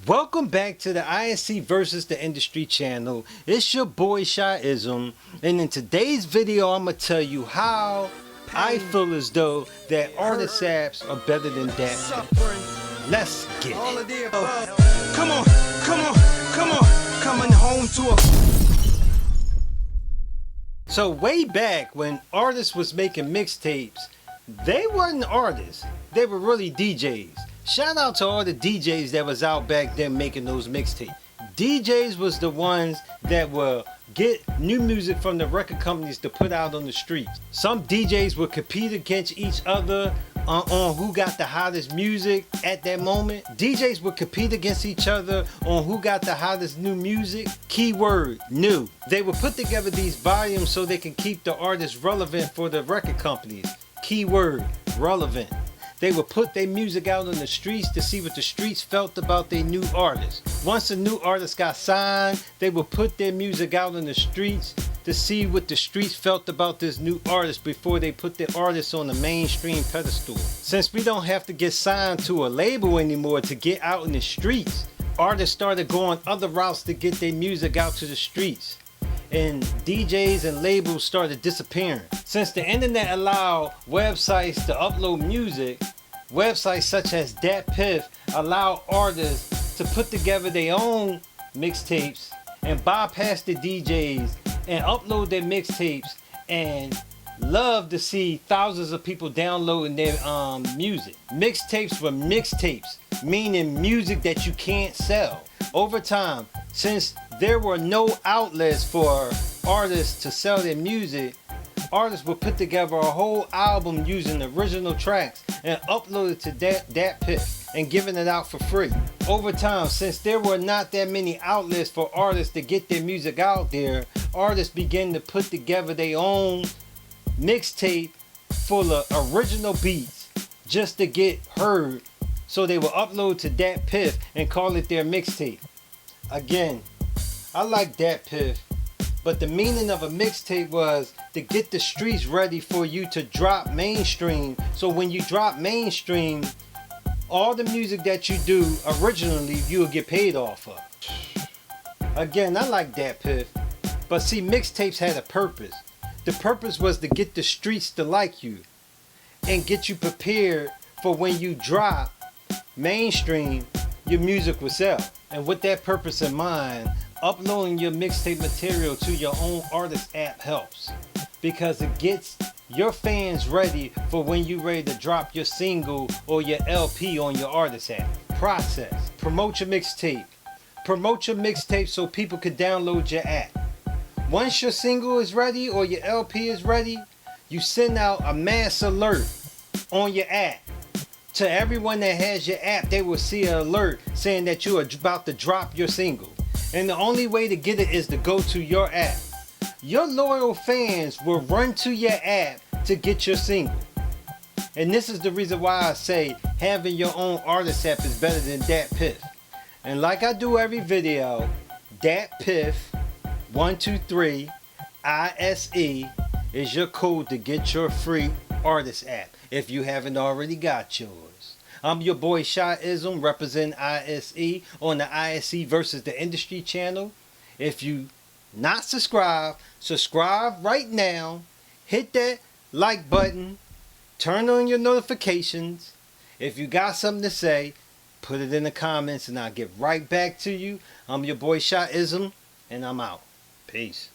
Welcome back to the ISC versus the industry channel. It's your boy Shy-ism, and in today's video I'm gonna tell you how I feel as though that artist apps are better than DatPiff. Let's get it. Come on, coming home to a. So way back when artists was making mixtapes, they weren't artists, they were really DJs. Shout out to all the DJs that was out back then making those mixtapes. DJs was the ones that will get new music from the record companies to put out on the streets. Some DJs would compete against each other on who got the hottest music at that moment. DJs would compete against each other on who got the hottest new music. Keyword, new. They would put together these volumes so they can keep the artists relevant for the record companies. Keyword, relevant. They would put their music out on the streets to see what the streets felt about their new artist. Once a new artist got signed, they would put their music out on the streets to see what the streets felt about this new artist before they put the artist on the mainstream pedestal. Since we don't have to get signed to a label anymore to get out in the streets, artists started going other routes to get their music out to the streets. And DJs and labels started disappearing. Since the internet allowed websites to upload music, websites such as DatPiff allow artists to put together their own mixtapes and bypass the DJs and upload their mixtapes and love to see thousands of people downloading their music. Mixtapes were mixtapes, meaning music that you can't sell. Over time, since there were no outlets for artists to sell their music, artists would put together a whole album using original tracks and upload it to DatPiff and giving it out for free. Over time, since there were not that many outlets for artists to get their music out there, artists began to put together their own mixtape full of original beats just to get heard. So they will upload to DatPiff and call it their mixtape. Again, I like DatPiff, but the meaning of a mixtape was to get the streets ready for you to drop mainstream. So when you drop mainstream, all the music that you do originally, you'll get paid off of. Again, I like DatPiff, but see, mixtapes had a purpose. The purpose was to get the streets to like you and get you prepared for when you drop mainstream, your music will sell. And with that purpose in mind, uploading your mixtape material to your own artist app helps, because it gets your fans ready for when you're ready to drop your single or your LP on your artist app. Process. Promote your mixtape. Promote your mixtape so people can download your app. Once your single is ready or your LP is ready, you send out a mass alert on your app. To everyone that has your app, they will see an alert saying that you are about to drop your single. And the only way to get it is to go to your app. Your loyal fans will run to your app to get your single. And this is the reason why I say having your own artist app is better than DatPiff. And like I do every video, DatPiff 123 ISE is your code to get your free artist app if you haven't already got yours. I'm your boy Shy-ism, representing ISE on the ISC versus the industry channel. If you not subscribed, subscribe right now. Hit that like button. Turn on your notifications. If you got something to say, put it in the comments and I'll get right back to you. I'm your boy Shy-ism, and I'm out. Peace.